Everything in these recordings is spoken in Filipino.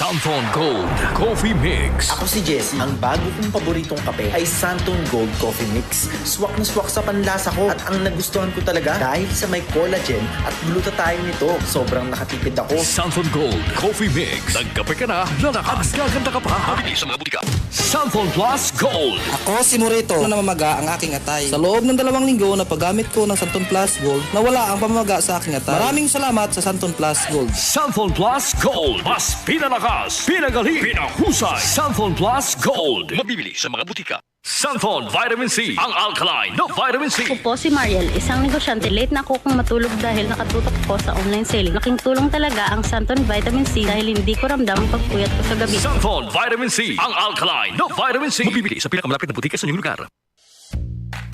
Santon Gold Coffee Mix. Ako si Jesse. Ang bago kong paboritong kape ay Santon Gold Coffee Mix. Swak na swak sa panlasa ko at ang nagustuhan ko talaga dahil sa may collagen at glutathione nito. Sobrang nakatipid ako. Santon Gold Coffee Mix. Nagkape ka na, lalakas, gaganda ka pa. Mabili sa mga butika. Santon Plus Gold. Ako si Morito na namamaga ang aking atay. Sa loob ng 2 linggo na paggamit ko ng Santon Plus Gold, nawala ang pamamaga sa aking atay. Maraming salamat sa Santon Plus Gold. Santon Plus Gold. Mas pinalakas, pinagaling, pinahusay. Santon Plus Gold. Mabibili sa mga butika. Santon Vitamin C. Ang alkaline na vitamin C. Ako po si Mariel, isang negosyante. Late na ako kung matulog dahil nakatutok ko sa online selling. Laking tulong talaga ang Santon Vitamin C dahil hindi ko ramdam ang pagpuyat ko sa gabi. Santon Vitamin C. Ang alkaline na vitamin C. Mabibili sa pinakamalapit na butika sa inyong lugar.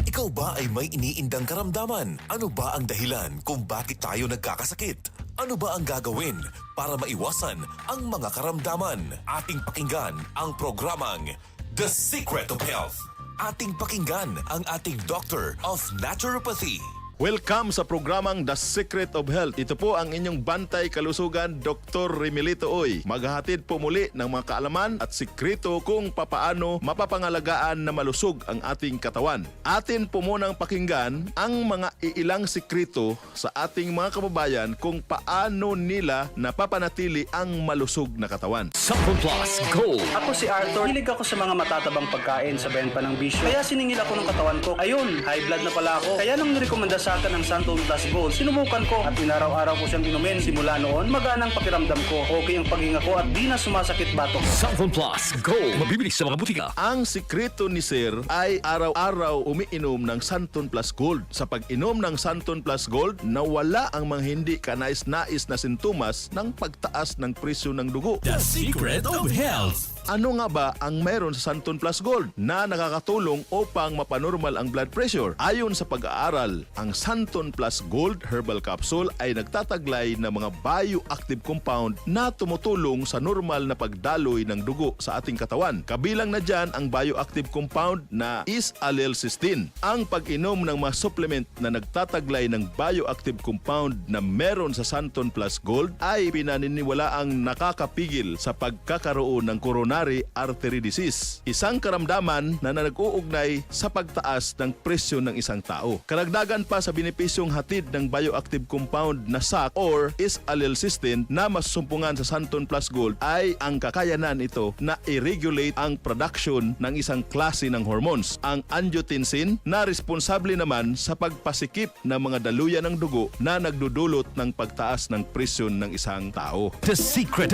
Ikaw ba ay may iniindang karamdaman? Ano ba ang dahilan kung bakit tayo nagkakasakit? Ano ba ang gagawin para maiwasan ang mga karamdaman? Ating pakinggan ang programang The Secret of Health. Ating pakinggan ang ating Doctor of Naturopathy. Welcome sa programang The Secret of Health. Ito po ang inyong bantay kalusugan, Dr. Remilito Oy. Maghahatid po muli ng mga kaalaman at sikreto kung papaano mapapangalagaan na malusog ang ating katawan. Atin po munang pakinggan ang mga iilang sikreto sa ating mga kababayan kung paano nila napapanatili ang malusog na katawan. Santon Plus Gold. Ako si Arthur. Hilig ako sa mga matatabang pagkain sa pa ng bisyo. Kaya siningil ako ng katawan ko. Ayun, high blood na pala ako. Kaya nung nirekomenda sa akin ng Santon Plus Gold, sinubukan ko at inaraw-araw ko siyang inumin. Simula noon, magaan ang pakiramdam ko. Okay ang paghinga ko at di na sumasakit batok. Santon Plus Gold. Mabibili sa mga butika. Ang sikreto ni Sir ay araw-araw umiinom ng Santon Plus Gold. Sa pag-inom ng Santon Plus Gold, nawala ang mga hindi kanais-nais na sintomas ng pagtaas ng presyo ng dugo. The Secret of Health. Ano nga ba ang meron sa Santon Plus Gold na nakakatulong upang mapanormal ang blood pressure? Ayon sa pag-aaral, ang Santon Plus Gold Herbal Capsule ay nagtataglay ng mga bioactive compound na tumutulong sa normal na pagdaloy ng dugo sa ating katawan. Kabilang na dyan ang bioactive compound na is-allelcysteine. Ang pag-inom ng mga supplement na nagtataglay ng bioactive compound na meron sa Santon Plus Gold ay pinaniniwalaang nakakapigil sa pagkakaroon ng coronary artery disease, isang karamdaman na nag-uugnay sa pagtaas ng presyo ng isang tao. Karagdagan pa sa benepisyong hatid ng bioactive compound na SAC or is-allelcysteine na masusumpungan sa Santon Plus Gold ay ang kakayanan ito na i-regulate ang production ng isang klase ng hormones, ang angiotensin, na responsable naman sa pagpasikip ng mga daluyan ng dugo na nagdudulot ng pagtaas ng presyon ng isang tao. The Secret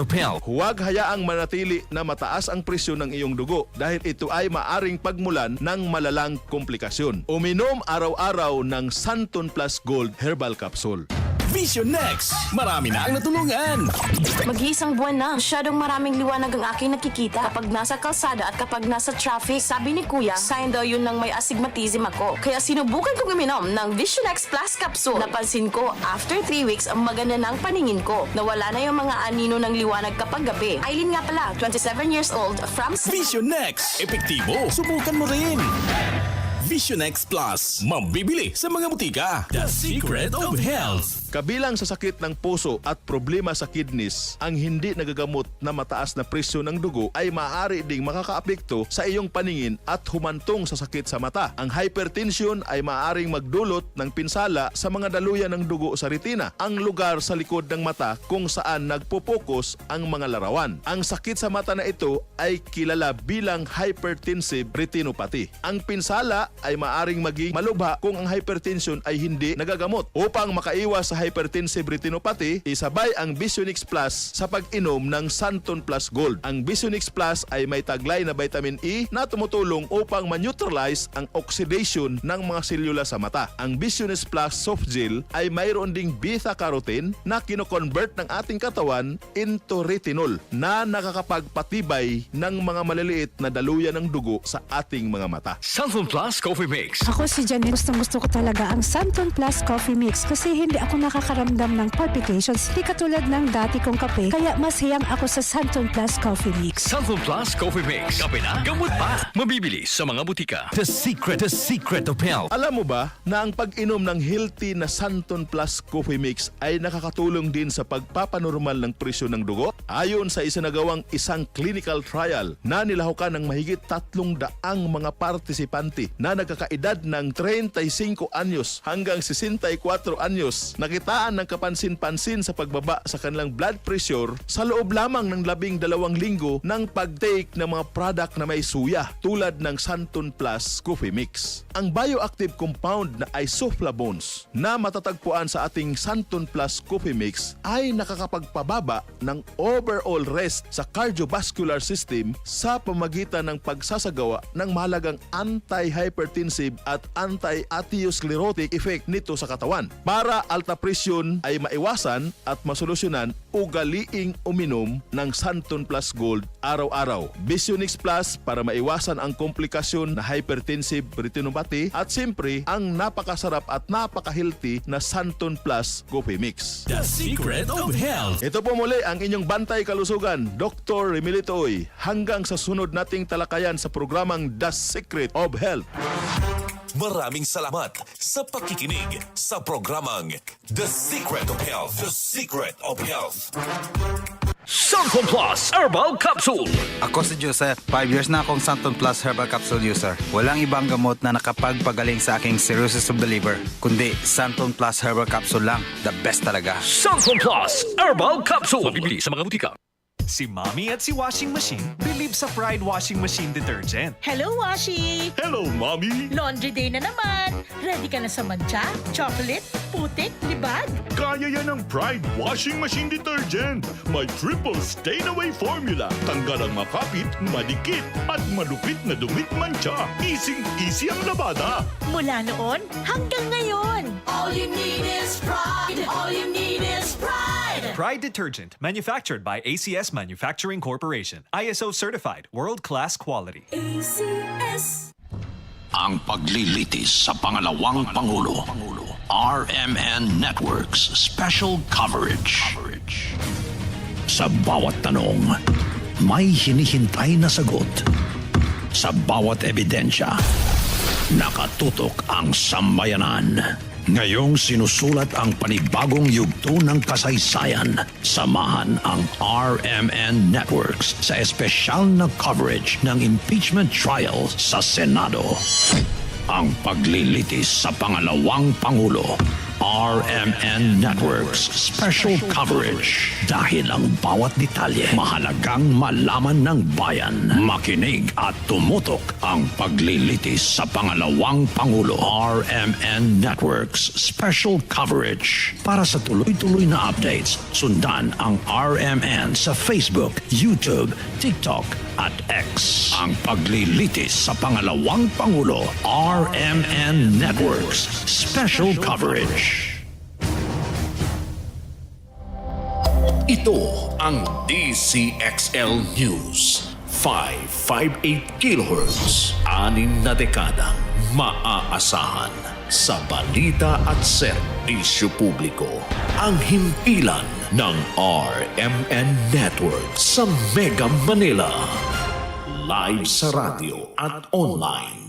of Health. Huwag hayaang manatili na mataas ang presyon ng iyong dugo dahil ito ay maaring pagmulan ng malalang komplikasyon. Uminom araw-araw ng Santon Plus Gold Herbal Capsule. Vision Next. Marami na ang natulungan. Mag-iisang buwan na, masyadong maraming liwanag ang aking nakikita kapag nasa kalsada at kapag nasa traffic. Sabi ni Kuya, sign daw yun ng may astigmatism ako. Kaya sinubukan kong uminom ng Vision X Plus Capsule. Napansin ko, after 3 weeks, ang maganda ng paningin ko. Nawala na yung mga anino ng liwanag kapag gabi. Aileen nga pala, 27 years old, from... Vision Next. Epektibo. Subukan mo rin. Vision X Plus. Mabibili sa mga butika. The Secret of Health. Kabilang sa sakit ng puso at problema sa kidneys, ang hindi nagagamot na mataas na presyo ng dugo ay maaari ding makakaapekto sa iyong paningin at humantong sa sakit sa mata. Ang hypertension ay maaaring magdulot ng pinsala sa mga daluyan ng dugo sa retina, ang lugar sa likod ng mata kung saan nagpo-focus ang mga larawan. Ang sakit sa mata na ito ay kilala bilang hypertensive retinopathy. Ang pinsala ay maaaring maging malubha kung ang hypertension ay hindi nagagamot. Upang makaiwas sa hypertensive retinopathy, isabay ang Visionix Plus sa pag-inom ng Santon Plus Gold. Ang Visionix Plus ay may taglay na vitamin E na tumutulong upang ma-neutralize ang oxidation ng mga selula sa mata. Ang Visionix Plus Soft Gel ay mayroon ding beta-carotene na kino-convert ng ating katawan into retinol na nakakapagpatibay ng mga maliliit na daluyan ng dugo sa ating mga mata. Santon Plus Coffee Mix. Ako si Janet. Gustong-gusto ko talaga ang Santon Plus Coffee Mix kasi hindi ako nakakaramdam ng palpitations di katulad ng dati kong kape, kaya mas hiyang ako sa Santon Plus Coffee Mix. Santon Plus Coffee Mix. Kape na, gamot pa. Mabibili sa mga butika. The secret of health. Alam mo ba na ang pag-inom ng healthy na Santon Plus Coffee Mix ay nakakatulong din sa pagpapanormal ng presyo ng dugo? Ayon sa isinagawang isang clinical trial na nilahukan ng mahigit 300 mga partisipante na nagkakaedad ng 35 anyos hanggang 64 anyos, nakitaan ng kapansin-pansin sa pagbaba sa kanilang blood pressure sa loob lamang ng 12 linggo ng pag-take ng mga product na may suya tulad ng Santon Plus Coffee Mix. Ang bioactive compound na isoflavones na matatagpuan sa ating Santon Plus Coffee Mix ay nakakapagpababa ng overall rest sa cardiovascular system sa pamagitan ng pagsasagawa ng mahalagang anti-hypertensive at anti-atherosclerotic effect nito sa katawan. Para alta presyon ay maiwasan at masolusyonan, ugaliing uminom ng Santon Plus Gold araw-araw. Visionix Plus para maiwasan ang komplikasyon na hypertensive retinopathy at siyempre ang napakasarap at napaka-healthy na Santon Plus Coffee Mix. The secret of health. Ito po muli ang inyong bantay kalusugan, Dr. Remilito Oy. Hanggang sa sunod nating talakayan sa programang The Secret of Health. Maraming salamat sa pakikinig sa programang The Secret of Health. The Secret of Health. Santon Plus Herbal Capsule. Ako si Joseph. 5 years na akong Santon Plus Herbal Capsule user. Walang ibang gamot na nakapagpagaling sa aking cirrhosis of the liver, kundi Santon Plus Herbal Capsule lang. The best talaga. Santon Plus Herbal Capsule. Mabibili sa mga butika. Si Mommy at si Washing Machine believe sa Pride Washing Machine Detergent. Hello, Washi! Hello, Mommy! Laundry day na naman. Ready ka na sa mancha, chocolate, putik, libag? Kaya yan ang Pride Washing Machine Detergent. May triple stain-away formula. Tanggal ang makapit, madikit, at malupit na dumit mancha. Easy ang labada. Mula noon hanggang ngayon. All you need is pride. All you need is pride. Pride Detergent, manufactured by ACS Manufacturing Corporation. ISO certified, world-class quality. ACS. Ang paglilitis sa pangalawang Pangulo. RMN Networks Special Coverage. Sa bawat tanong, may hinihintay na sagot. Sa bawat ebidensya, nakatutok ang sambayanan. Ngayong sinusulat ang panibagong yugto ng kasaysayan, samahan ang RMN Networks sa espesyal na coverage ng impeachment trial sa Senado. Ang paglilitis sa pangalawang Pangulo. RMN Networks Special Coverage. Dahil ang bawat detalye mahalagang malaman ng bayan. Makinig at tumutok ang paglilitis sa pangalawang Pangulo. RMN Networks Special Coverage. Para sa tuloy-tuloy na updates, sundan ang RMN sa Facebook, YouTube, TikTok at X. Ang paglilitis sa pangalawang Pangulo. RMN Networks Special Coverage. Ito ang DCXL News. 558 kHz. 6 na dekadang maaasahan sa balita at serbisyo publiko. Ang himpilan ng RMN Network sa Mega Manila. Live sa radio at online.